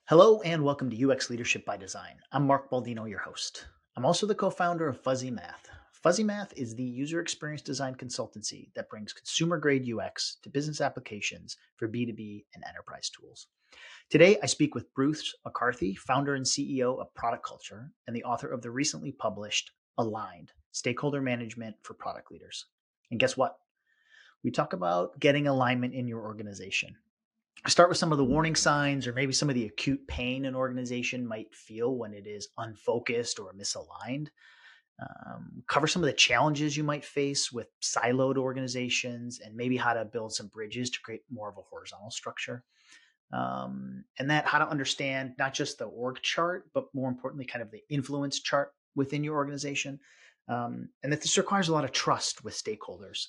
Hello and welcome to UX Leadership by Design. I'm Mark Baldino, your host. I'm also the co founder of Fuzzy Math. Fuzzy Math is the user experience design consultancy that brings consumer grade UX to business applications for B2B and enterprise tools. Today, I speak with Bruce McCarthy, founder and CEO of Product Culture and the author of the recently published Aligned Stakeholder Management for Product Leaders. And guess what? We talk about getting alignment in your organization. Start with some of the warning signs or maybe some of the acute pain an organization might feel when it is unfocused or misaligned. Cover some of the challenges you might face with siloed organizations and maybe how to build some bridges to create more of a horizontal structure. And that how to understand not just the org chart, but more importantly, kind of the influence chart within your organization. And that this requires a lot of trust with stakeholders,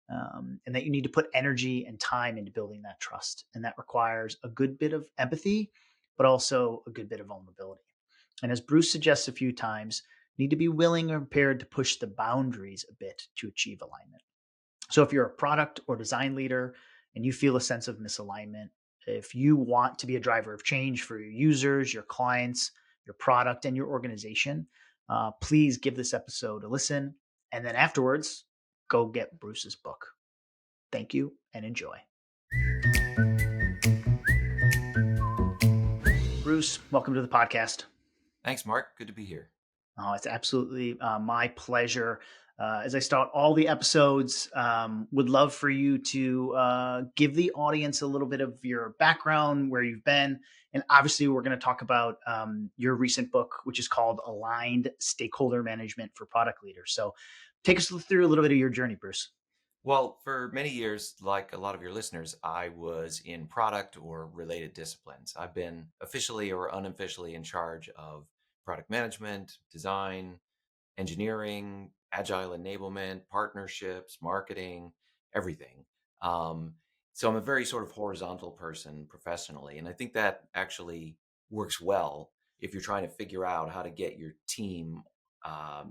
and that you need to put energy and time into building that trust. And that requires a good bit of empathy, but also a good bit of vulnerability. And as Bruce suggests a few times, need to be willing and prepared to push the boundaries a bit to achieve alignment. So if you're a product or design leader and you feel a sense of misalignment, if you want to be a driver of change for your users, your clients, your product, and your organization, please give this episode a listen. And then afterwards, go get Bruce's book. Thank you and enjoy. Bruce, welcome to the podcast. Thanks, Mark. Good to be here. Oh, it's absolutely my pleasure. As I start all the episodes, would love for you to give the audience a little bit of your background, where you've been, and obviously we're going to talk about your recent book, which is called Aligned Stakeholder Management for Product Leaders. So, take us through a little bit of your journey, Bruce. Well, for many years, like a lot of your listeners, I was in product or related disciplines. I've been officially or unofficially in charge of product management, design, engineering, agile enablement, partnerships, marketing, everything. Um, so I'm a very sort of horizontal person professionally. And I think that actually works well if you're trying to figure out how to get your team,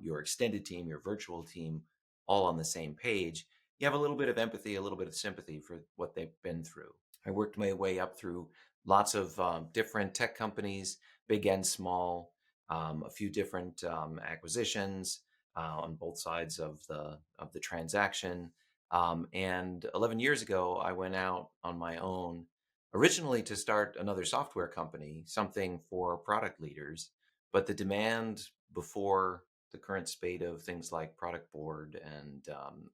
your extended team, your virtual team, all on the same page. You have a little bit of empathy, a little bit of sympathy for what they've been through. I worked my way up through lots of different tech companies, big and small, a few different acquisitions on both sides of the transaction. And 11 years ago, I went out on my own, originally to start another software company, something for product leaders. But the demand before the current spate of things like Product Board and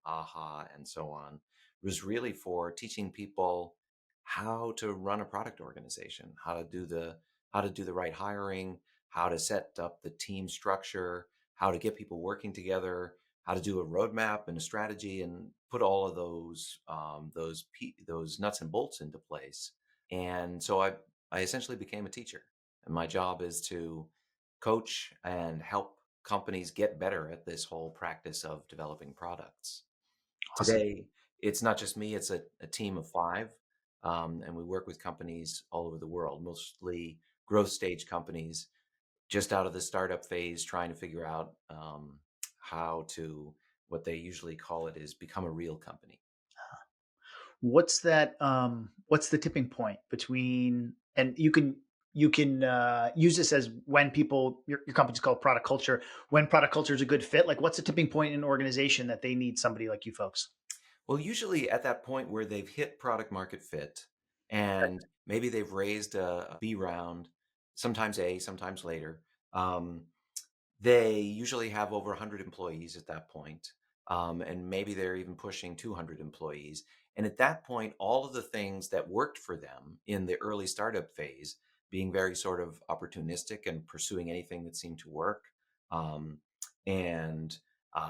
AHA and so on was really for teaching people how to run a product organization, how to do the right hiring, how to set up the team structure, how to get people working together, how to do a roadmap and a strategy, and put all of those nuts and bolts into place. And so I essentially became a teacher, and my job is to coach and help companies get better at this whole practice of developing products. Awesome. Today, it's not just me; it's a team of five, and we work with companies all over the world, mostly growth stage companies just out of the startup phase, trying to figure out how to, what they usually call it is, become a real company. What's that? What's the tipping point between? And you can use this as when people your company's called product culture. When product culture is a good fit, like what's the tipping point in an organization that they need somebody like you folks? Well, usually at that point where they've hit product market fit and maybe they've raised a B round, sometimes A, sometimes later, they usually have over 100 employees at that point. And maybe they're even pushing 200 employees. And at that point, all of the things that worked for them in the early startup phase, being very sort of opportunistic and pursuing anything that seemed to work, um, and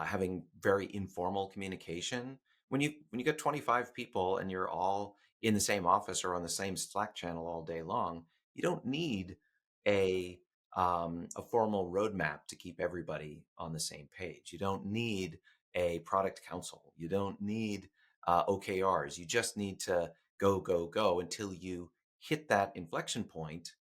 having very informal communication. When you get 25 people and you're all in the same office or on the same Slack channel all day long, you don't need a a formal roadmap to keep everybody on the same page. You don't need a product council. You don't need OKRs. You just need to go, go, go until you hit that inflection point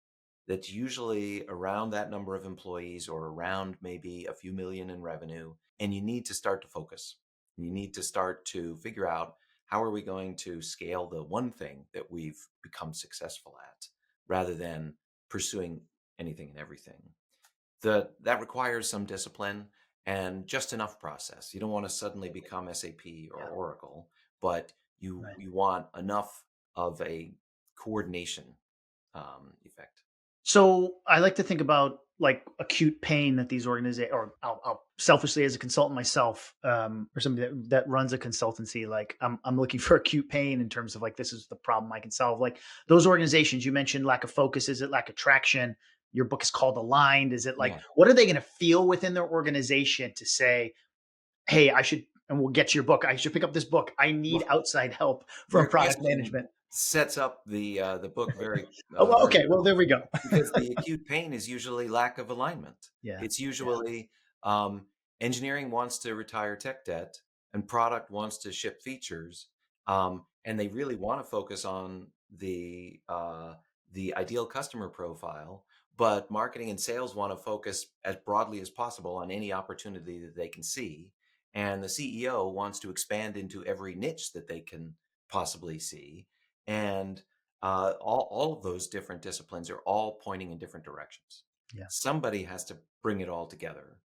that's usually around that number of employees or around maybe a few million in revenue. And you need to start to focus. You need to start to figure out, how are we going to scale the one thing that we've become successful at, rather than pursuing anything and everything. That requires some discipline and just enough process. You don't want to suddenly become SAP or Yeah. Oracle, but you Right. you want enough of a coordination effect. So I like to think about like acute pain that these organizations, or I'll selfishly as a consultant myself, or somebody that runs a consultancy, like I'm looking for acute pain in terms of like, this is the problem I can solve. Like those organizations you mentioned, lack of focus, is it lack of traction? Your book is called Aligned. Is it like, Yeah. what are they going to feel within their organization to say, hey, I should, and we'll get to your book, I should pick up this book. I need Well, outside help from your product question management. sets up the book Oh, well, very okay. Well, well, there we go. because the acute pain is usually lack of alignment. Yeah. It's Yeah. usually engineering wants to retire tech debt and product wants to ship features, and they really want to focus on the ideal customer profile, but marketing and sales want to focus as broadly as possible on any opportunity that they can see, and the CEO wants to expand into every niche that they can possibly see, and all of those different disciplines are all pointing in different directions. Yeah. Somebody has to bring it all together.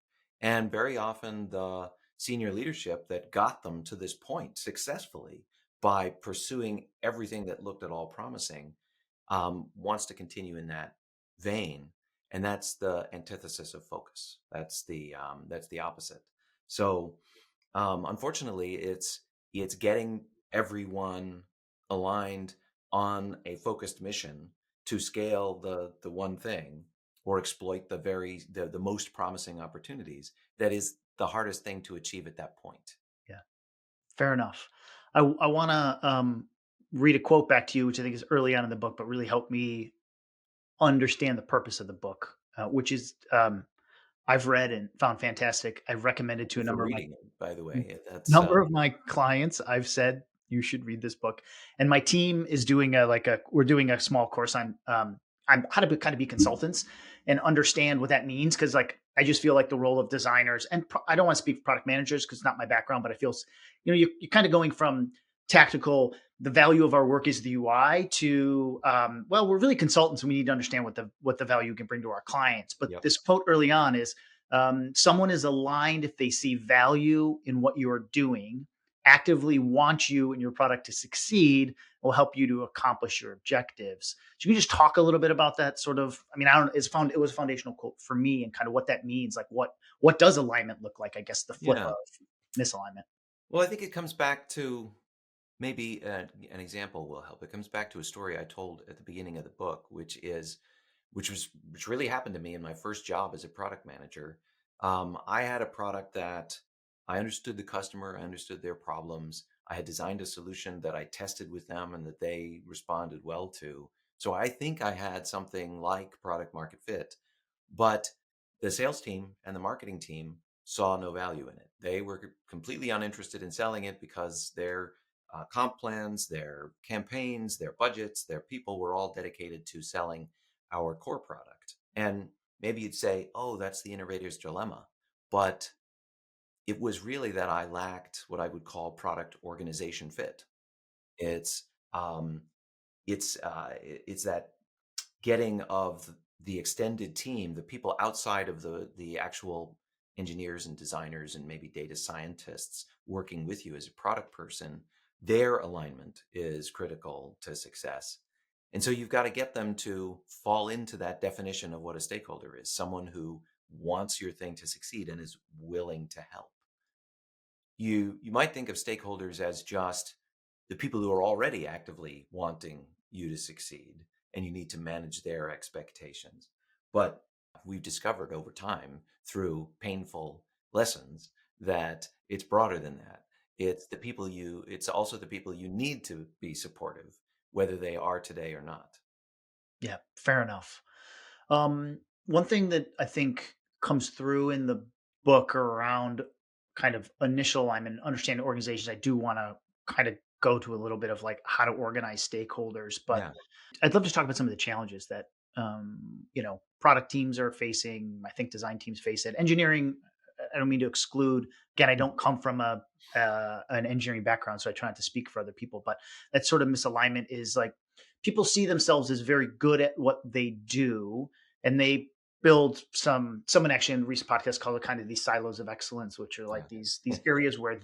And very often, the senior leadership that got them to this point successfully by pursuing everything that looked at all promising wants to continue in that vein. And that's the antithesis of focus. That's the opposite. So unfortunately, it's getting everyone aligned on a focused mission to scale the one thing or exploit the most promising opportunities that is the hardest thing to achieve at that point. Yeah. Fair enough. I want to read a quote back to you, which I think is early on in the book, but really helped me understand the purpose of the book, which is I've read and found fantastic. I've recommended to Thank a you for reading it, by the way. That's number of my clients. I've said you should read this book, and my team is doing we're doing a small course on I'm how to kind of be consultants and understand what that means, because like I just feel like the role of designers, and I don't want to speak for product managers because it's not my background, but I feel you're kind of going from tactical, the value of our work is the UI, to well, we're really consultants and we need to understand what the value can bring to our clients. But yep, this quote early on is, someone is aligned if they see value in what you're doing, actively want you and your product to succeed, will help you to accomplish your objectives. So you can just talk a little bit about that sort of, I mean, I don't, it was a foundational quote for me, and kind of what that means. Like what does alignment look like? I guess the flip yeah. of misalignment. Well, I think it comes back to maybe an example will help. It comes back to a story I told at the beginning of the book, which really happened to me in my first job as a product manager. I had a product that I understood the customer, I understood their problems. I had designed a solution that I tested with them and that they responded well to. So I think I had something like product market fit, but the sales team and the marketing team saw no value in it. They were completely uninterested in selling it because their comp plans, their campaigns, their budgets, their people were all dedicated to selling our core product. And maybe you'd say, oh, that's the innovator's dilemma. But it was really that I lacked what I would call product organization fit. It's um, it's that getting of the extended team, the people outside of the actual engineers and designers and maybe data scientists working with you as a product person, their alignment is critical to success. And so you've got to get them to fall into that definition of what a stakeholder is, someone who wants your thing to succeed and is willing to help. You might think of stakeholders as just the people who are already actively wanting you to succeed, and you need to manage their expectations. But we've discovered over time through painful lessons that it's broader than that. It's also the people you need to be supportive, whether they are today or not. Yeah, fair enough. One thing that I think comes through in the book around kind of initial alignment, understanding organizations, I do want to kind of go to a little bit of like how to organize stakeholders, but Yeah. I'd love to talk about some of the challenges that product teams are facing. I think design teams face it. Engineering, I don't mean to exclude. Again, I don't come from a an engineering background, so I try not to speak for other people. But that sort of misalignment is like people see themselves as very good at what they do, and they build someone actually in a recent podcast called it kind of these silos of excellence, which are like these areas where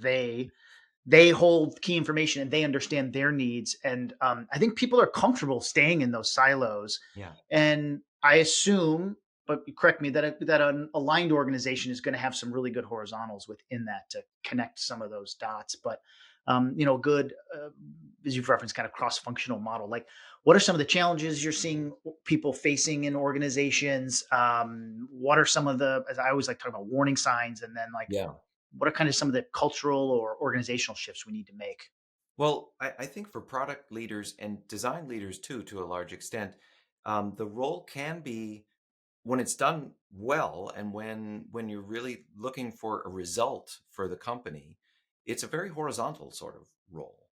they hold key information and they understand their needs. And I think people are comfortable staying in those silos. Yeah. And I assume, but correct me, that an aligned organization is going to have some really good horizontals within that to connect some of those dots. But good, as you've referenced, kind of cross-functional model. Like, what are some of the challenges you're seeing people facing in organizations? What are some of the, as I always like talking about, warning signs, and then like Yeah. what are kind of some of the cultural or organizational shifts we need to make? Well, I think for product leaders and design leaders too, to a large extent, the role can be, when it's done well and when you're really looking for a result for the company, it's a very horizontal sort of role.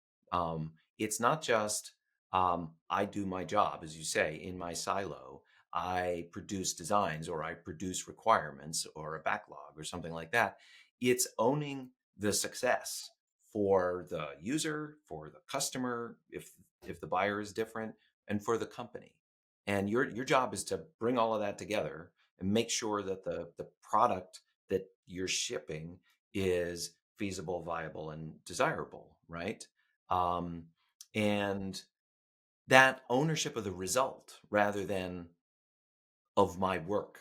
It's not just I do my job, as you say, in my silo. I produce designs or I produce requirements or a backlog or something like that. It's owning the success for the user, for the customer, if the buyer is different, and for the company. And your job is to bring all of that together and make sure that the product that you're shipping is feasible, viable, and desirable, right? Um, and that ownership of the result rather than of my work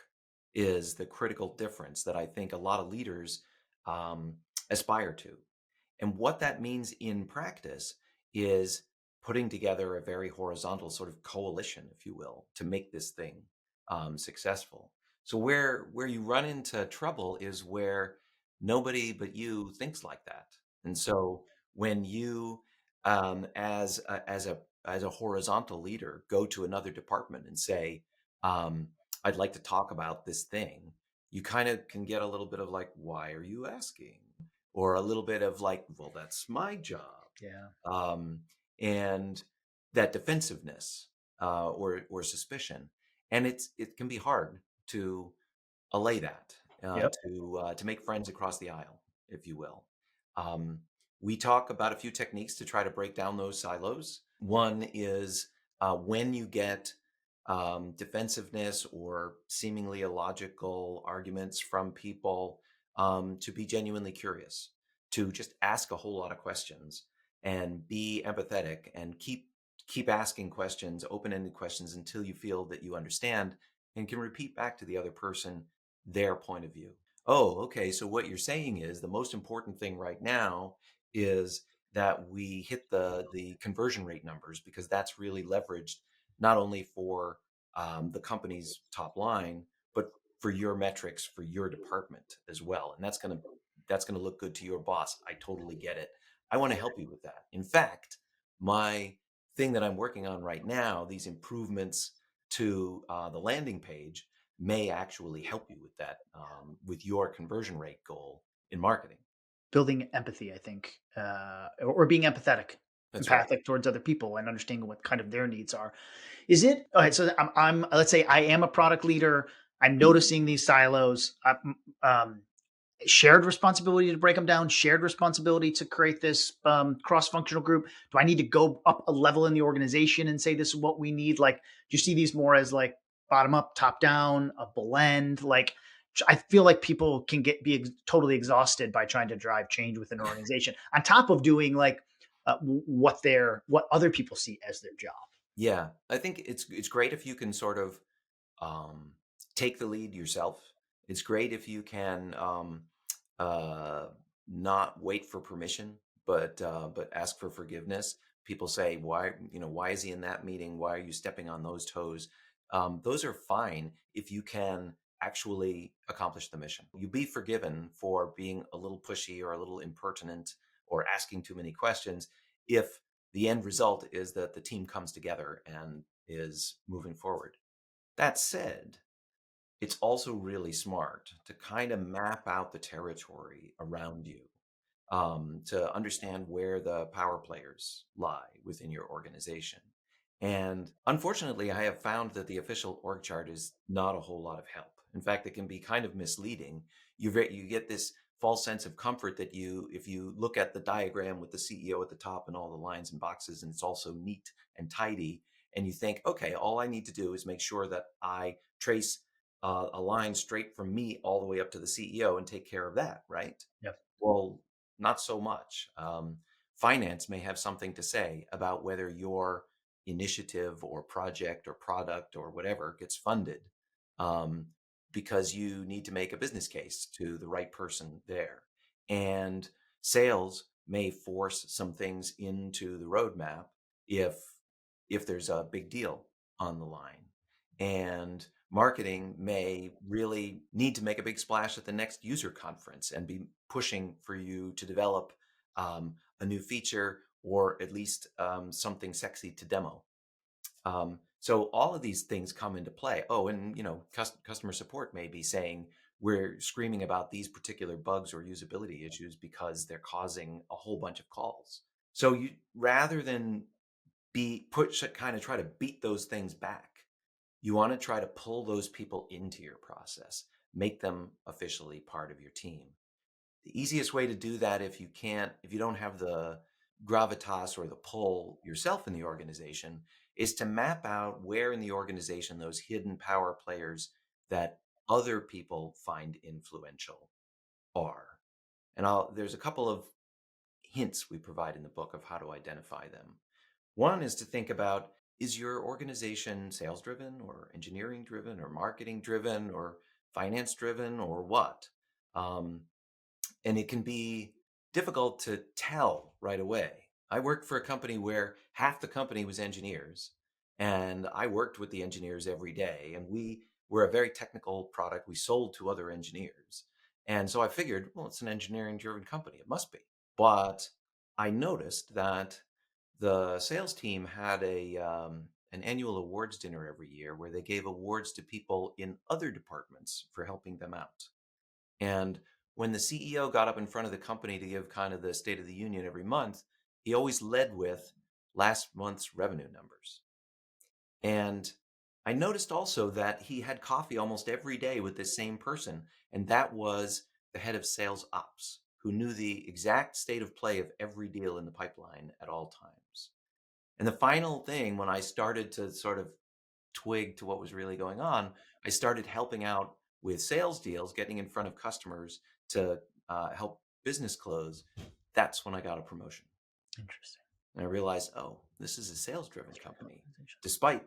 is the critical difference that I think a lot of leaders um, aspire to. And what that means in practice is putting together a very horizontal sort of coalition, if you will, to make this thing successful. So where you run into trouble is where nobody but you thinks like that. And so when you, as a horizontal leader, go to another department and say, um, "I'd like to talk about this thing," you kind of can get a little bit of like, "Why are you asking?" Or a little bit of like, well, that's my job. Yeah. Um, and that defensiveness or suspicion. And it can be hard to allay that, Yep. to make friends across the aisle, if you will. Um, we talk about a few techniques to try to break down those silos. One is when you get defensiveness or seemingly illogical arguments from people, to be genuinely curious, to just ask a whole lot of questions and be empathetic and keep asking questions, open-ended questions until you feel that you understand and can repeat back to the other person their point of view. Oh, okay. So what you're saying is the most important thing right now is that we hit the conversion rate numbers because that's really leveraged not only for the company's top line, but for your metrics for your department as well. And that's gonna look good to your boss. I totally get it. I want to help you with that. In fact, my thing that I'm working on right now, these improvements to the landing page may actually help you with that, with your conversion rate goal in marketing. Building empathy, I think, or being That's right. empathic towards other people and understanding what kind of their needs are. Is it all right? So I'm let's say I am a product leader. I'm noticing these silos. Shared responsibility to break them down, shared responsibility to create this cross-functional group. Do I need to go up a level in the organization and say this is what we need? Like, do you see these more as like bottom up, top down, a blend? Like, I feel like people can totally exhausted by trying to drive change within an organization on top of doing like what other people see as their job. Yeah, I think it's great if you can sort of um, take the lead yourself. It's great if you can uh, not wait for permission, but ask for forgiveness. People say, why is he in that meeting? Why are you stepping on those toes? Those are fine if you can actually accomplish the mission. You be forgiven for being a little pushy or a little impertinent or asking too many questions if the end result is that the team comes together and is moving forward. That said, it's also really smart to kind of map out the territory around you, to understand where the power players lie within your organization. And unfortunately, I have found that the official org chart is not a whole lot of help. In fact, it can be kind of misleading. You get this false sense of comfort that if you look at the diagram with the CEO at the top and all the lines and boxes, and it's also neat and tidy, and you think, okay, all I need to do is make sure that I trace a line straight from me all the way up to the CEO and take care of that, right? Yep. Well, not so much. Finance may have something to say about whether your initiative or project or product or whatever gets funded, um, because you need to make a business case to the right person there. And sales may force some things into the roadmap if there's a big deal on the line. And marketing may really need to make a big splash at the next user conference and be pushing for you to develop a new feature or at least something sexy to demo. So all of these things come into play. Oh, and customer support may be saying we're screaming about these particular bugs or usability issues because they're causing a whole bunch of calls. So you rather than be put kind of try to beat those things back, you want to try to pull those people into your process, make them officially part of your team. The easiest way to do that, if you don't have the gravitas or the pull yourself in the organization, is to map out where in the organization those hidden power players that other people find influential are. And there's a couple of hints we provide in the book of how to identify them. One is to think about, is your organization sales driven or engineering driven or marketing driven or finance driven or what? Um, and it can be difficult to tell right away. I worked for a company where half the company was engineers, and I worked with the engineers every day, and we were a very technical product. We sold to other engineers. And so I figured, well, it's an engineering driven company. It must be. But I noticed that the sales team had an annual awards dinner every year where they gave awards to people in other departments for helping them out. And when the CEO got up in front of the company to give kind of the State of the Union every month, he always led with last month's revenue numbers. And I noticed also that he had coffee almost every day with this same person, and that was the head of sales ops, who knew the exact state of play of every deal in the pipeline at all times. And the final thing, when I started to sort of twig to what was really going on, I started helping out with sales deals, getting in front of customers to help business close. That's when I got a promotion. Interesting. And I realized, oh, this is a sales driven company, Organization. despite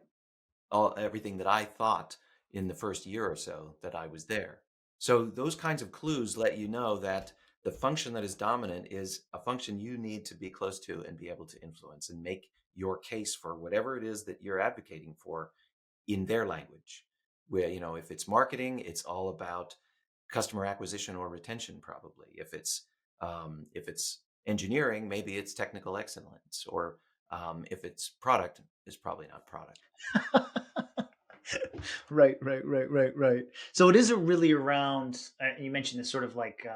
everything that I thought in the first year or so that I was there. So those kinds of clues let you know that the function that is dominant is a function you need to be close to and be able to influence and make your case for whatever it is that you're advocating for in their language. Where, if it's marketing, it's all about customer acquisition or retention, probably. If it's engineering, maybe it's technical excellence, or if it's product, it's probably not product. Right, right, right, right, right. So it isn't really around. You mentioned it's sort of like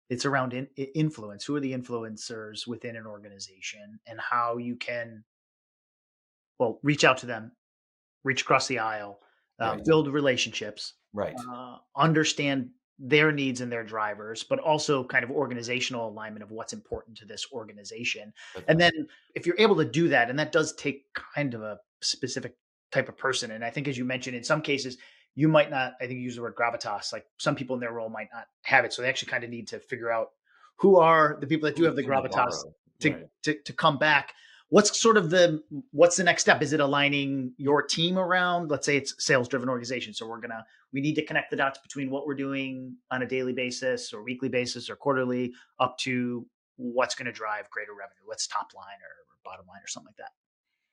it's around influence. Who are the influencers within an organization, and how you can reach out to them, reach across the aisle, Right, build relationships, right. understand their needs and their drivers, but also kind of organizational alignment of what's important to this organization. That's And right. then if you're able to do that, and that does take kind of a specific type of person. And I think, as you mentioned, in some cases, you might not, I think you use the word gravitas, like some people in their role might not have it. So they actually kind of need to figure out who are the people that do have the Who to gravitas borrow? to, Right. to come back. What's the next step? Is it aligning your team around, let's say it's sales driven organization. So we need to connect the dots between what we're doing on a daily basis or weekly basis or quarterly up to what's going to drive greater revenue. What's top line or bottom line or something like that.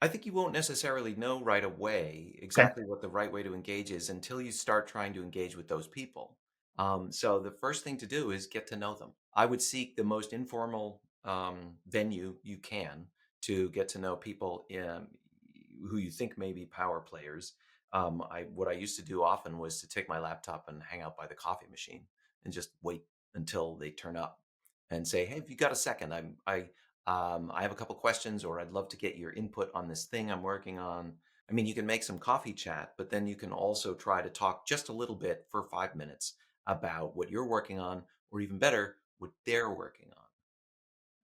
I think you won't necessarily know right away Okay. exactly what the right way to engage is until you start trying to engage with those people. So the first thing to do is get to know them. I would seek the most informal venue you can to get to know people who you think may be power players. What I used to do often was to take my laptop and hang out by the coffee machine and just wait until they turn up and say, "Hey, if you got a second, I have a couple questions, or I'd love to get your input on this thing I'm working on." I mean, you can make some coffee chat, but then you can also try to talk just a little bit for 5 minutes about what you're working on, or even better, what they're working on.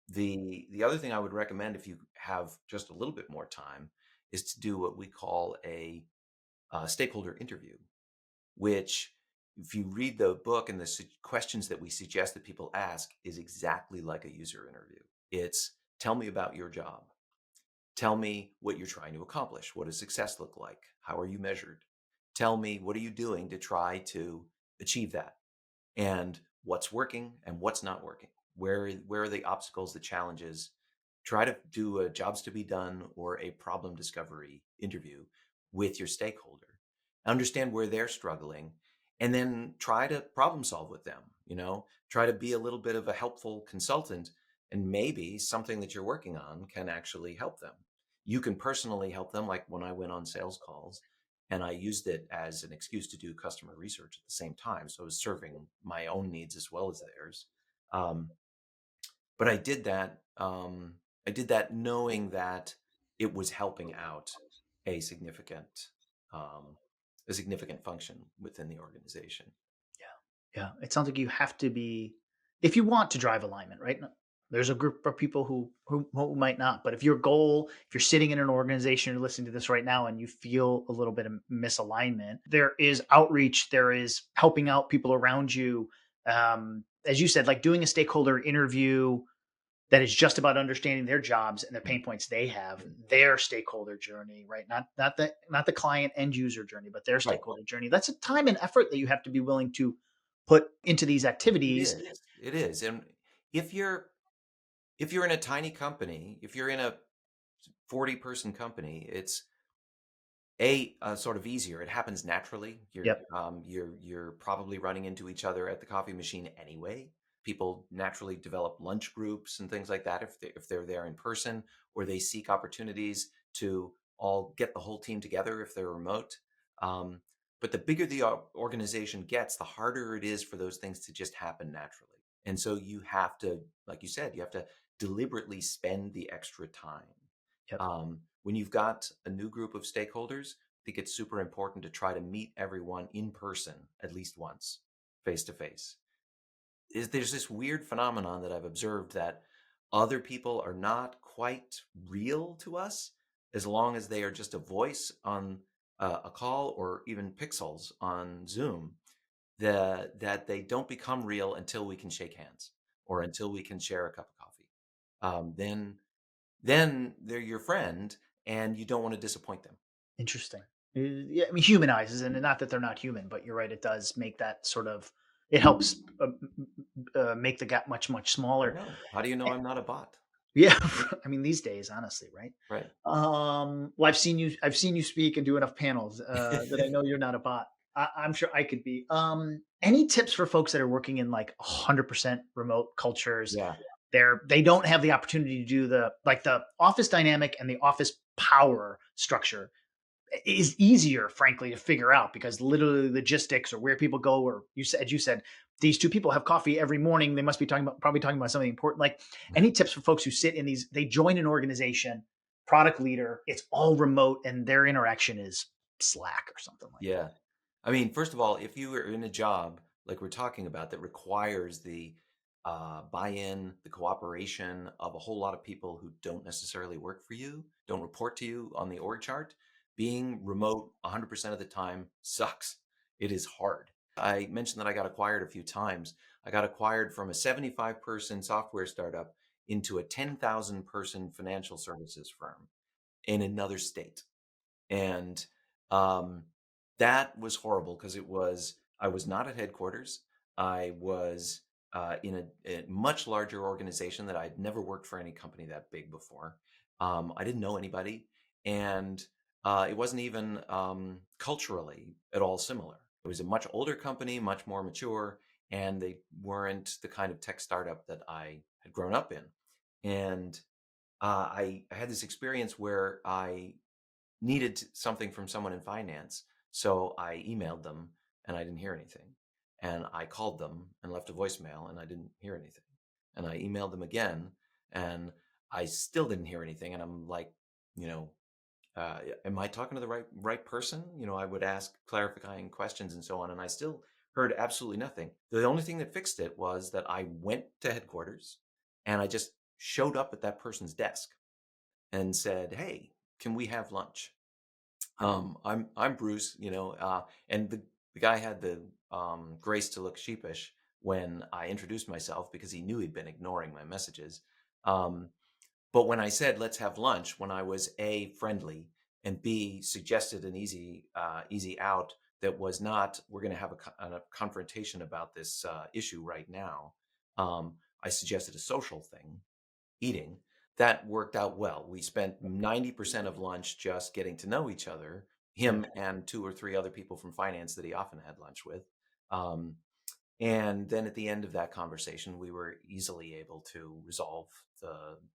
The other thing I would recommend, if you have just a little bit more time, is to do what we call a stakeholder interview, which, if you read the book and the questions that we suggest that people ask, is exactly like a user interview. It's, tell me about your job. Tell me what you're trying to accomplish. What does success look like? How are you measured? Tell me, what are you doing to try to achieve that? And what's working and what's not working? Where are the obstacles, the challenges? Try to do a jobs to be done or a problem discovery interview with your stakeholder. Understand where they're struggling, and then try to problem solve with them. Try to be a little bit of a helpful consultant, and maybe something that you're working on can actually help them. You can personally help them, like when I went on sales calls and I used it as an excuse to do customer research at the same time. So I was serving my own needs as well as theirs. Um, but I did that. I did that knowing that it was helping out a significant, um, a significant function within the organization. Yeah. It sounds like you have to be, if you want to drive alignment, right? There's a group of people who might not, but if your goal, if you're sitting in an organization, you're listening to this right now, and you feel a little bit of misalignment, there is outreach, there is helping out people around you. As you said, like doing a stakeholder interview that is just about understanding their jobs and the pain points they have, their stakeholder journey, right? Not the client end user journey, but their Right. stakeholder journey. That's a time and effort that you have to be willing to put into these It activities. is. It is. And if you're if you're in a tiny company, if you're in a 40-person company, it's sort of easier. It happens naturally. Yep. You're probably running into each other at the coffee machine anyway. People naturally develop lunch groups and things like that if they're there in person, or they seek opportunities to all get the whole team together if they're remote. Um, but the bigger the organization gets, the harder it is for those things to just happen naturally. And so you have to, like you said, you have to deliberately spend the extra time. Yep. When you've got a new group of stakeholders, I think it's super important to try to meet everyone in person at least once, face to face. There's this weird phenomenon that I've observed that other people are not quite real to us as long as they are just a voice on a call or even pixels on Zoom. That they don't become real until we can shake hands or until we can share a cup of coffee. Then they're your friend and you don't want to disappoint them. Interesting. Yeah, I mean, humanizes, and not that they're not human, but you're right. It does make that sort of. It helps make the gap much I smaller. know. How do you know I'm not a bot? Yeah, I mean these days, honestly, right? Right. Well, I've seen you speak and do enough panels that I know you're not a bot. I'm sure I could be. Any tips for folks that are working in like 100% remote cultures? Yeah. They don't have the opportunity to do the office dynamic and the office power structure is easier, frankly, to figure out because literally logistics or where people go, or you said these two people have coffee every morning. They must be probably talking about something important. Like any tips for folks who sit in these, they join an organization, product leader, it's all remote and their interaction is Slack or something like that. Yeah. I mean, first of all, if you are in a job like we're talking about that requires the buy-in, the cooperation of a whole lot of people who don't necessarily work for you, don't report to you on the org chart, being remote 100% of the time sucks. It is hard. I mentioned that I got acquired a few times. I got acquired from a 75-person software startup into a 10,000-person financial services firm in another state. And um, that was horrible because I was not at headquarters. I was in a much larger organization that I'd never worked for any company that big before. I didn't know anybody, and it wasn't even culturally at all similar. It was a much older company, much more mature, and they weren't the kind of tech startup that I had grown up in. And I had this experience where I needed something from someone in finance. So I emailed them and I didn't hear anything. And I called them and left a voicemail and I didn't hear anything. And I emailed them again and I still didn't hear anything. And I'm like, you know, am I talking to the right person? I would ask clarifying questions and so on. And I still heard absolutely nothing. The only thing that fixed it was that I went to headquarters and I just showed up at that person's desk and said, "Hey, can we have lunch? I'm Bruce, and the guy had the grace to look sheepish when I introduced myself because he knew he'd been ignoring my messages. Um, but when I said let's have lunch, when I was A, friendly, and B, suggested an easy out that was not we're going to have a confrontation about this issue right now. I suggested a social thing, eating, that worked out well. We spent 90% of lunch just getting to know each other, him and two or three other people from finance that he often had lunch with. Um, and then at the end of that conversation, we were easily able to resolve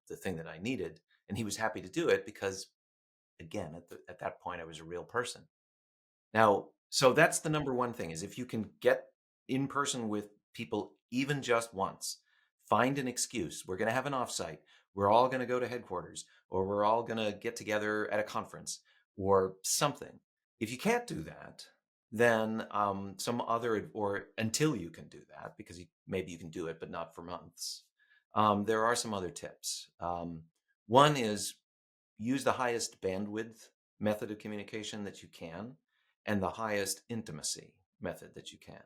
the thing that I needed. And he was happy to do it because, again, at that point, I was a real person. Now, so that's the number one thing is if you can get in person with people even just once, find an excuse. We're going to have an offsite. We're all going to go to headquarters, or we're all going to get together at a conference or something. If you can't do that, then some other, or until you can do that, because maybe you can do it, but not for months. There are some other tips. One is use the highest bandwidth method of communication that you can and the highest intimacy method that you can.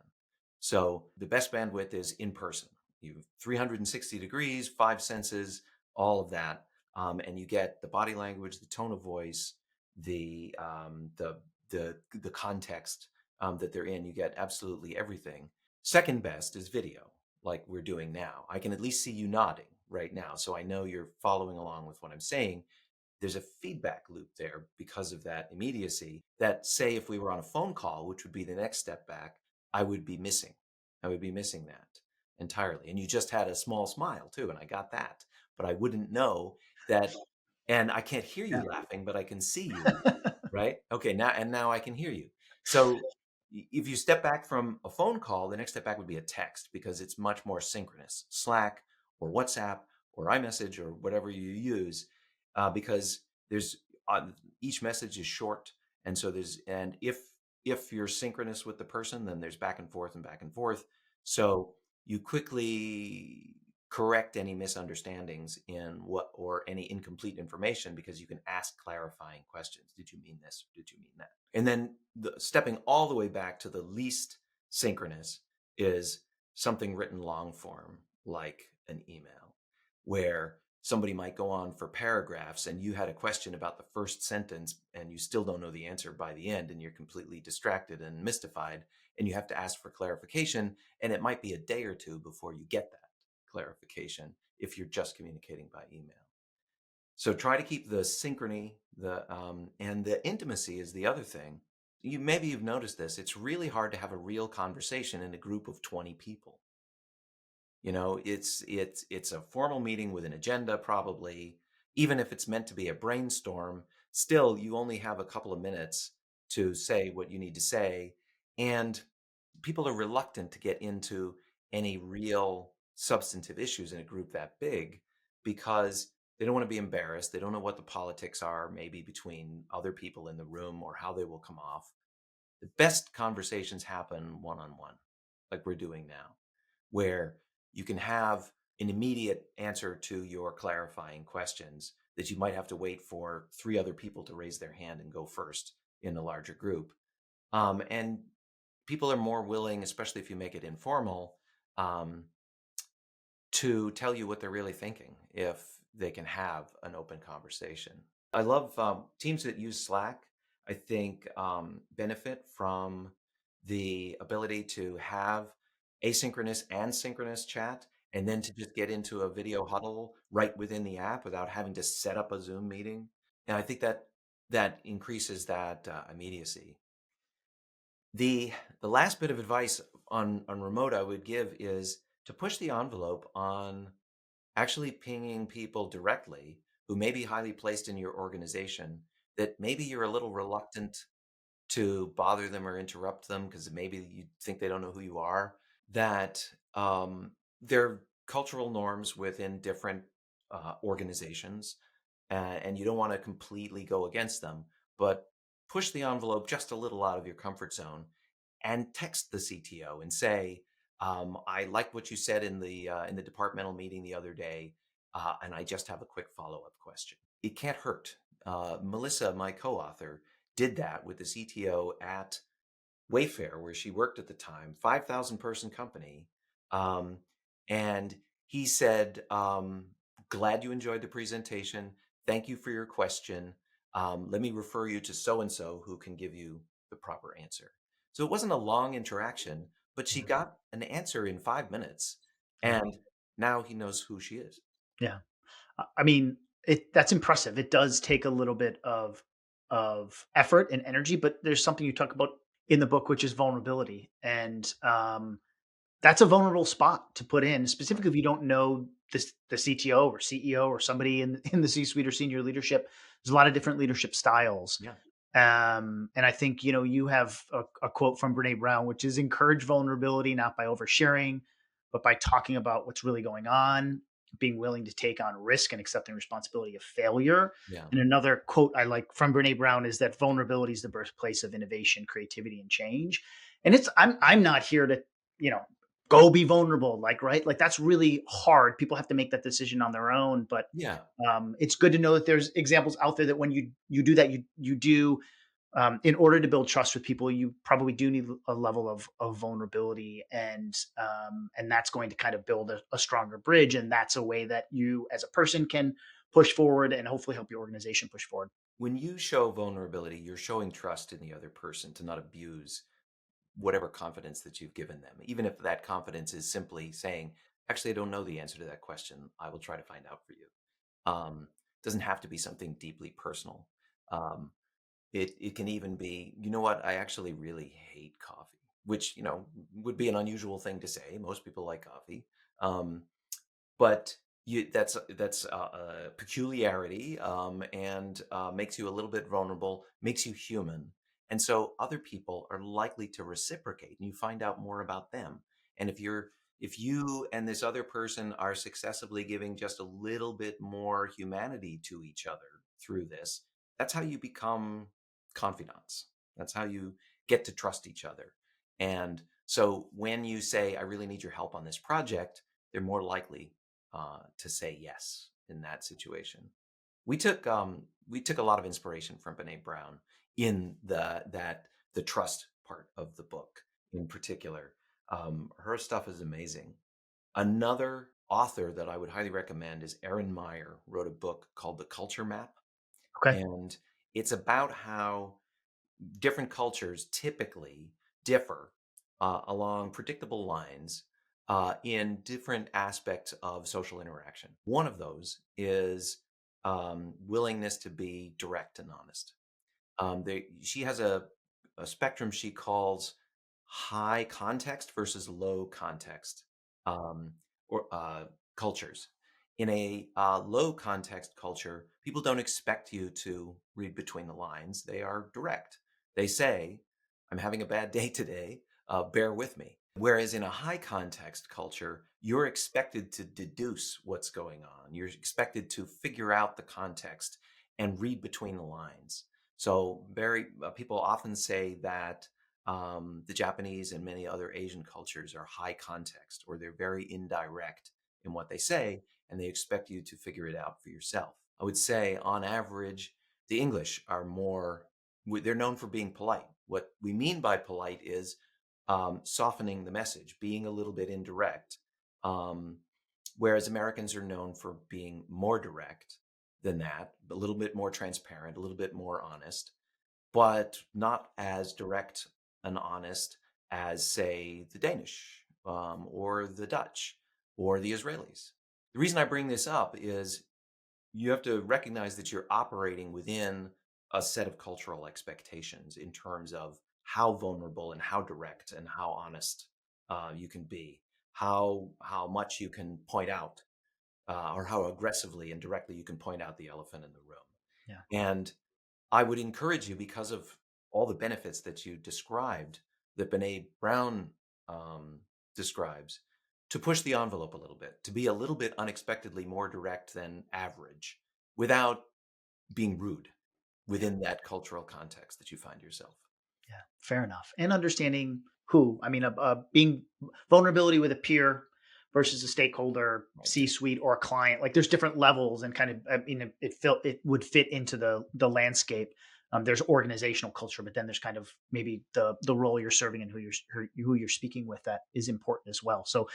So the best bandwidth is in person. You 360 degrees, five senses, all of that, and you get the body language, the tone of voice, the context that they're in. You get absolutely everything. Second best is video, like we're doing now. I can at least see you nodding right now, so I know you're following along with what I'm saying. There's a feedback loop there because of that immediacy that, say, if we were on a phone call, which would be the next step back, I would be missing. I would be missing that entirely. And you just had a small smile too, and I got that. But I wouldn't know that, and I can't hear you Yeah. laughing, but I can see you, right? Okay, now I can hear you. So if you step back from a phone call, the next step back would be a text because it's much more synchronous. Slack or WhatsApp or iMessage or whatever you use, because there's each message is short, and so if you're synchronous with the person, then there's back and forth and back and forth. So you quickly correct any misunderstandings in what or any incomplete information because you can ask clarifying questions. Did you mean this? Did you mean that? And then stepping all the way back to the least synchronous is something written long form, like an email, where somebody might go on for paragraphs and you had a question about the first sentence and you still don't know the answer by the end and you're completely distracted and mystified and you have to ask for clarification, and it might be a day or two before you get that clarification if you're just communicating by email. So try to keep the synchrony, and the intimacy is the other thing. Maybe you've noticed this. It's really hard to have a real conversation in a group of 20 people. It's a formal meeting with an agenda, probably. Even if it's meant to be a brainstorm, still you only have a couple of minutes to say what you need to say, and people are reluctant to get into any real substantive issues in a group that big because they don't want to be embarrassed. They don't know what the politics are, maybe between other people in the room or how they will come off. The best conversations happen one on one, like we're doing now, where you can have an immediate answer to your clarifying questions that you might have to wait for three other people to raise their hand and go first in a larger group. And people are more willing, especially if you make it informal, um, to tell you what they're really thinking if they can have an open conversation. I love teams that use Slack. I think benefit from the ability to have asynchronous and synchronous chat, and then to just get into a video huddle right within the app without having to set up a Zoom meeting. And I think that increases that immediacy. The last bit of advice on remote I would give is to push the envelope on actually pinging people directly who may be highly placed in your organization that maybe you're a little reluctant to bother them or interrupt them because maybe you think they don't know who you are, that there are cultural norms within different organizations, and you don't want to completely go against them, but push the envelope just a little out of your comfort zone and text the CTO and say, "I like what you said in the departmental meeting the other day, and I just have a quick follow up question." It can't hurt. Melissa, my co-author, did that with the CTO at Wayfair, where she worked at the time, 5,000 person company. Um, and he said, glad you enjoyed the presentation. Thank you for your question. Let me refer you to so and so who can give you the proper answer. So it wasn't a long interaction, but she Mhm. got an answer in 5 minutes. Yeah. And now he knows who she is. Yeah. I mean, that's impressive. It does take a little bit of effort and energy, but there's something you talk about in the book, which is vulnerability, and that's a vulnerable spot to put in, specifically if you don't know the CTO or CEO or somebody in the C-suite or senior leadership. There's a lot of different leadership styles. Yeah. And I think, you have a quote from Brene Brown, which is encourage vulnerability, not by oversharing, but by talking about what's really going on, being willing to take on risk and accepting responsibility of failure. Yeah. And another quote I like from Brene Brown is that vulnerability is the birthplace of innovation, creativity, and change. And I'm not here to, you know, go be vulnerable, like, right? Like, that's really hard. People have to make that decision on their own. But Yeah. it's good to know that there's examples out there that when you do that, you do, in order to build trust with people, you probably do need a level of vulnerability, and that's going to kind of build a stronger bridge, and that's a way that you as a person can push forward and hopefully help your organization push forward. When you show vulnerability, you're showing trust in the other person to not abuse whatever confidence that you've given them, even if that confidence is simply saying, actually, I don't know the answer to that question. I will try to find out for you. Doesn't have to be something deeply personal. Um, it can even be, you know what, I actually really hate coffee, which, would be an unusual thing to say. Most people like coffee. Um, but that's a peculiarity, and makes you a little bit vulnerable, makes you human, and so other people are likely to reciprocate, and you find out more about them. And if you and this other person are successively giving just a little bit more humanity to each other through this, that's how you become confidants. That's how you get to trust each other. And so when you say, I really need your help on this project, they're more likely to say yes in that situation. We took a lot of inspiration from Brene Brown in the trust part of the book in particular. Her stuff is amazing. Another author that I would highly recommend is Erin Meyer. Wrote a book called The Culture Map, Okay. and it's about how different cultures typically differ along predictable lines in different aspects of social interaction. One of those is willingness to be direct and honest. She has a spectrum she calls high context versus low context, um, or cultures. In a low context culture, people don't expect you to read between the lines. They are direct. They say, I'm having a bad day today. Bear with me. Whereas in a high context culture, you're expected to deduce what's going on. You're expected to figure out the context and read between the lines. So, very people often say that the Japanese and many other Asian cultures are high context, or they're very indirect in what they say, and they expect you to figure it out for yourself. I would say, on average, the English are more, they're known for being polite. What we mean by polite is softening the message, being a little bit indirect. Um, Whereas Americans are known for being more direct than that, a little bit more transparent, a little bit more honest, but not as direct and honest as, say, the Danish, or the Dutch or the Israelis. The reason I bring this up is you have to recognize that you're operating within a set of cultural expectations in terms of how vulnerable and how direct and how honest you can be, how much you can point out, or how aggressively and directly you can point out the elephant in the room. Yeah. And I would encourage you, because of all the benefits that you described, that Brene Brown describes, to push the envelope a little bit, to be a little bit unexpectedly more direct than average without being rude Yeah. within that cultural context that you find yourself. Yeah, fair enough. And understanding who, I mean, being vulnerability with a peer versus a stakeholder, Right. C-suite, or a client. Like there's different levels, and kind of, I mean, it would fit into the landscape. There's organizational culture, but then there's kind of maybe the role you're serving and who you're speaking with that is important as well. So,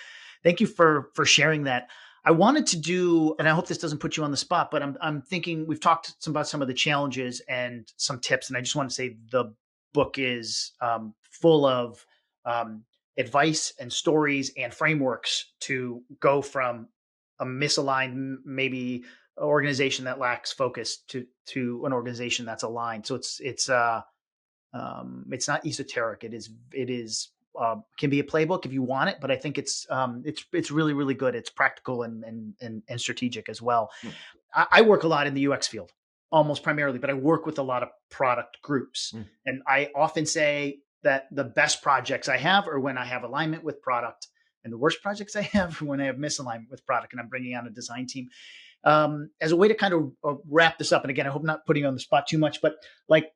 thank you for sharing that. I wanted to do, and I hope this doesn't put you on the spot, but I'm thinking we've talked about some of the challenges and some tips, and I just want to say the book is full of um, advice and stories and frameworks to go from a misaligned, maybe organization that lacks focus to an organization that's aligned. So it's not esoteric. It is can be a playbook if you want it, but I think it's really really good. It's practical and strategic as well. Mm, I work a lot in the UX field, almost primarily, but I work with a lot of product groups. mm, And I often say that the best projects I have are when I have alignment with product, and the worst projects I have are when I have misalignment with product and I'm bringing on a design team. As a way to kind of wrap this up, and again, I hope I'm not putting you on the spot too much, but like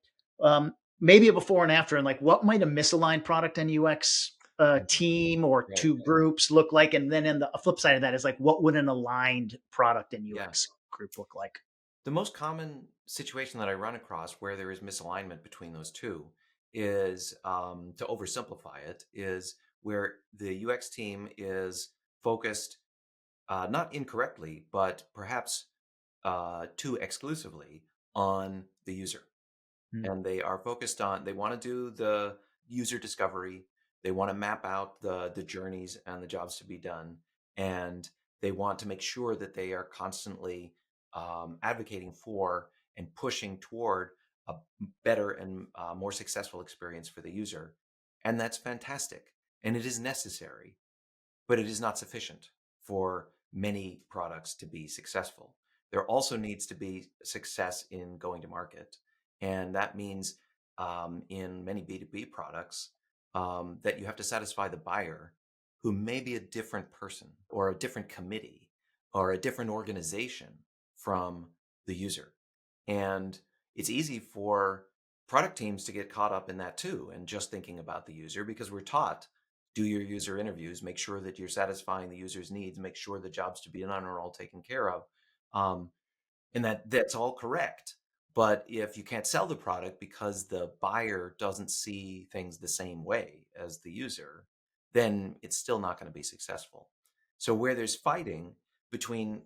maybe a before and after, and like what might a misaligned product and UX mm. team or Right. two groups look like, and then in the flip side of that is like what would an aligned product and Yeah. UX group look like? The most common situation that I run across where there is misalignment between those two is, to oversimplify it, is where the UX team is focused, not incorrectly, but perhaps too exclusively on the user. Mm, And they are focused on, they want to do the user discovery, they want to map out the journeys and the jobs to be done, and they want to make sure that they are constantly advocating for and pushing toward a better and more successful experience for the user. And that's fantastic, and it is necessary, but it is not sufficient for many products to be successful. There also needs to be success in going to market. And that means, in many B2B products, that you have to satisfy the buyer, who may be a different person or a different committee or a different organization from the user. And it's easy for product teams to get caught up in that too, and just thinking about the user, because we're taught, do your user interviews, make sure that you're satisfying the user's needs, make sure the jobs to be done are all taken care of. Um, and that's all correct. But if you can't sell the product because the buyer doesn't see things the same way as the user, then it's still not going to be successful. So where there's fighting between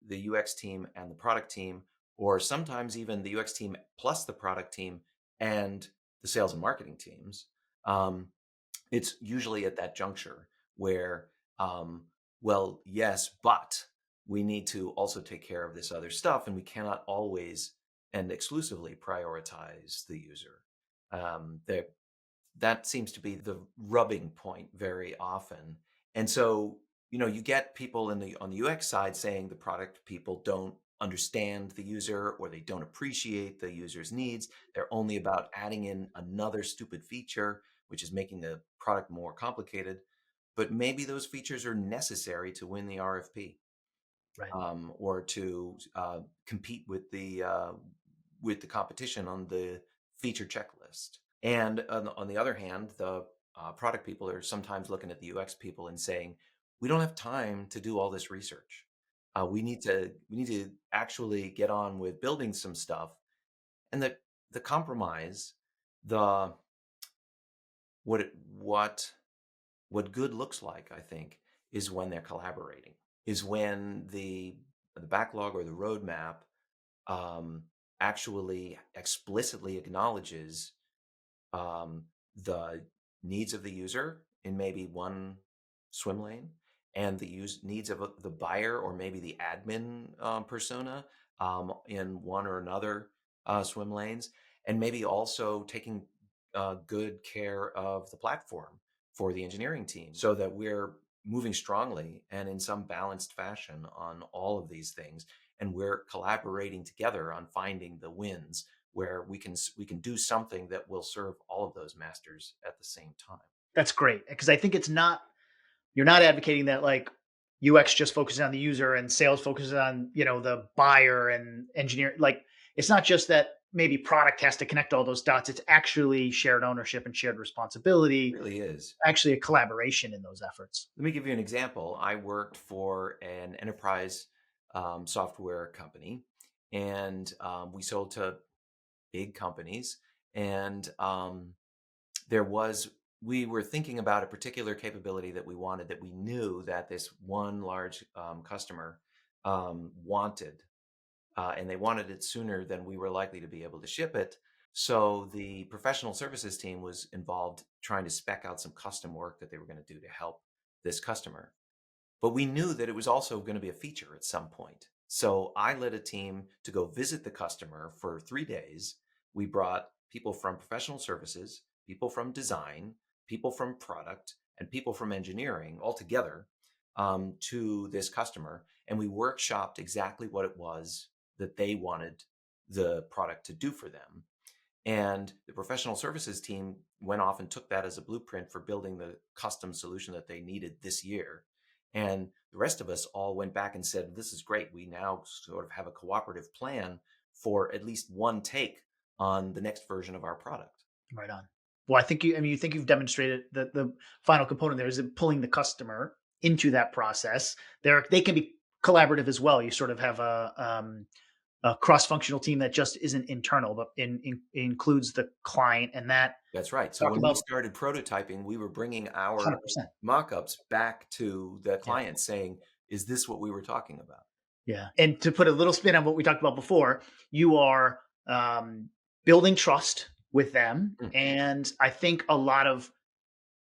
the UX team and the product team, or sometimes even the UX team plus the product team and the sales and marketing teams, um, it's usually at that juncture where, um, well, yes, but we need to also take care of this other stuff, and we cannot always and exclusively prioritize the user. There, that seems to be the rubbing point very often. And so, you get people on the UX side saying the product people don't understand the user, or they don't appreciate the user's needs. They're only about adding in another stupid feature, which is making the product more complicated. But maybe those features are necessary to win the RFP, right. or to compete with the competition on the feature checklist. And on the other hand, the product people are sometimes looking at the UX people and saying, "We don't have time to do all this research. We need to actually get on with building some stuff." And the compromise, the what good looks like, I think, is when they're collaborating, is when the backlog or the roadmap um, actually explicitly acknowledges the needs of the user in maybe one swim lane, and the needs of the buyer or maybe the admin persona in one or another swim lanes, and maybe also taking good care of the platform for the engineering team, so that we're moving strongly and in some balanced fashion on all of these things, and we're collaborating together on finding the wins where we can do something that will serve all of those masters at the same time. That's great, because I think it's not, you're not advocating that like UX just focuses on the user and sales focuses on the buyer and engineer. Like it's not just that maybe product has to connect all those dots. It's actually shared ownership and shared responsibility, Really is. actually a collaboration in those efforts. Let me give you an example. I worked for an enterprise software company, and we sold to big companies. And there was we were thinking about a particular capability that we wanted, that we knew that this one large customer wanted, and they wanted it sooner than we were likely to be able to ship it. So the professional services team was involved trying to spec out some custom work that they were going to do to help this customer. But we knew that it was also going to be a feature at some point. So I led a team to go visit the customer for 3 days. We brought people from professional services, people from design, people from product, and people from engineering all together to this customer. And we workshopped exactly what it was that they wanted the product to do for them. And the professional services team went off and took that as a blueprint for building the custom solution that they needed this year. And the rest of us all went back and said, this is great. We now sort of have a cooperative plan for at least one take on the next version of our product. Right on. Well, I mean, you think you've demonstrated that the final component there is pulling the customer into that process. They can be collaborative as well. You sort of have a cross-functional team that just isn't internal, but includes the client, and that That's right. So talk when we about started prototyping, we were bringing our 100%. mock-ups back to the Yeah. client saying, is this what we were talking about? Yeah. And to put a little spin on what we talked about before, you are building trust with them. Mm, And I think a lot of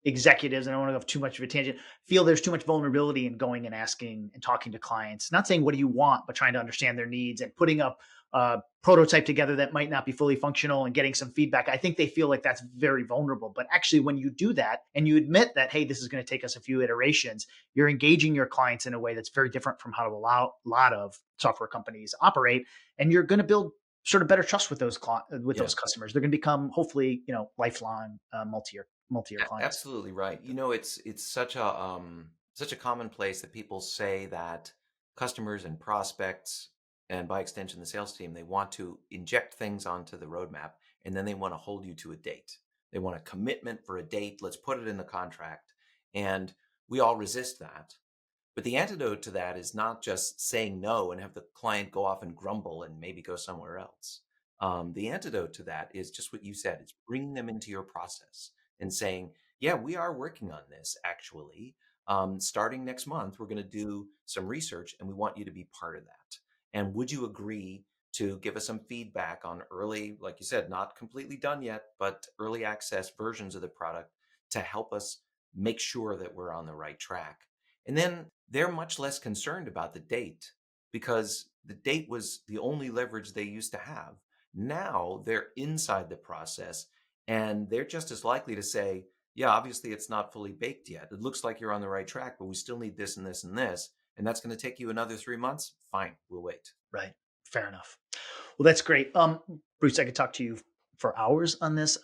executives, and I don't want to go too much of a tangent, feel there's too much vulnerability in going and asking and talking to clients. Not saying what do you want, but trying to understand their needs and putting up a prototype together that might not be fully functional and getting some feedback. I think they feel like that's very vulnerable. But actually, when you do that and you admit that, hey, this is going to take us a few iterations, you're engaging your clients in a way that's very different from how a lot of software companies operate, and you're going to build sort of better trust with yeah. those customers. They're going to become hopefully lifelong multi-year clients. Absolutely right. You know, it's such a commonplace that people say that customers and prospects, and by extension the sales team, they want to inject things onto the roadmap, and then they want to hold you to a date. They want a commitment for a date. Let's put it in the contract. And we all resist that. But the antidote to that is not just saying no and have the client go off and grumble and maybe go somewhere else. The antidote to that is just what you said. It's bringing them into your process and saying, yeah, we are working on this actually. Starting next month, we're going to do some research and we want you to be part of that. And would you agree to give us some feedback on early, like you said, not completely done yet, but early access versions of the product to help us make sure that we're on the right track? And then they're much less concerned about the date because the date was the only leverage they used to have. Now they're inside the process and they're just as likely to say, yeah, obviously it's not fully baked yet. It looks like you're on the right track, but we still need this and this and this. And that's going to take you another 3 months. Fine, we'll wait. Right. Fair enough. Well, that's great. Bruce, I could talk to you for hours on this.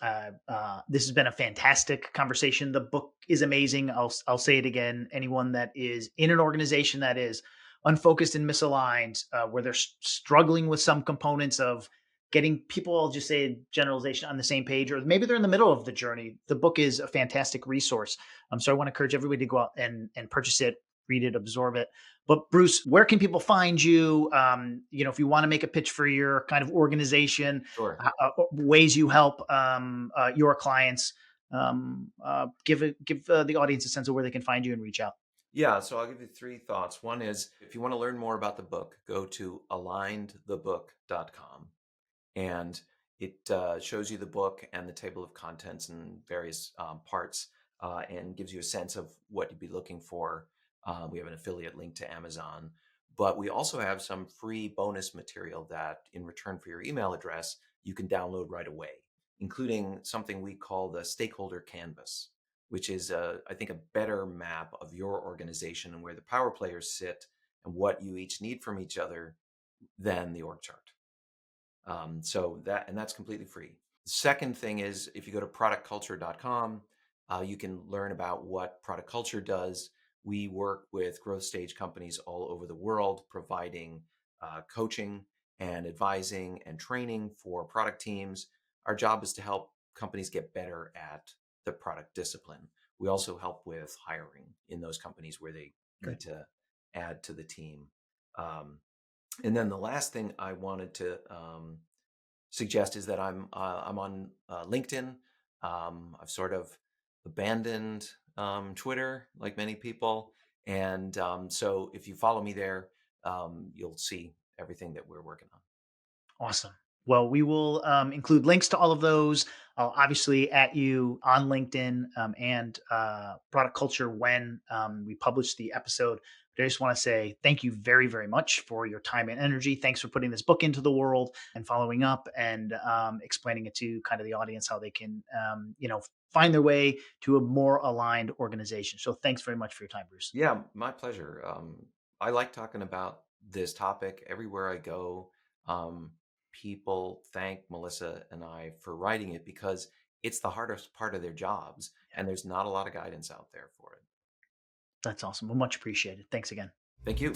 This has been a fantastic conversation. The book is amazing. I'll say it again. Anyone that is in an organization that is unfocused and misaligned, where they're struggling with some components of getting people, I'll just say generalization, on the same page, or maybe they're in the middle of the journey. The book is a fantastic resource. So I want to encourage everybody to go out and purchase it, read it, absorb it. But Bruce, where can people find you? If you want to make a pitch for your kind of organization, Sure. ways you help your clients, give the audience a sense of where they can find you and reach out. Yeah, so I'll give you three thoughts. One is if you want to learn more about the book, go to alignedthebook.com. And it shows you the book and the table of contents and various parts, and gives you a sense of what you'd be looking for. We have an affiliate link to Amazon, but we also have some free bonus material that, in return for your email address, you can download right away, including something we call the Stakeholder Canvas, which is, I think, a better map of your organization and where the power players sit and what you each need from each other than the org chart. That's completely free. The second thing is if you go to productculture.com, you can learn about what product culture does. We work with growth stage companies all over the world, providing coaching and advising and training for product teams. Our job is to help companies get better at the product discipline. We also help with hiring in those companies where they Good. need to add to the team. Um, and then the last thing I wanted to suggest is that I'm on LinkedIn. I've sort of abandoned Twitter, like many people, and so if you follow me there, you'll see everything that we're working on. Awesome. Well, we will include links to all of those. I'll obviously at you on LinkedIn and Product Culture when we publish the episode. But I just want to say thank you very, very much for your time and energy. Thanks for putting this book into the world and following up and explaining it to kind of the audience how they can, find their way to a more aligned organization. So thanks very much for your time, Bruce. Yeah, my pleasure. I like talking about this topic everywhere I go. People thank Melissa and I for writing it because it's the hardest part of their jobs, Yeah, and there's not a lot of guidance out there for it. that's awesome. Well, much appreciated. Thanks again. Thank you.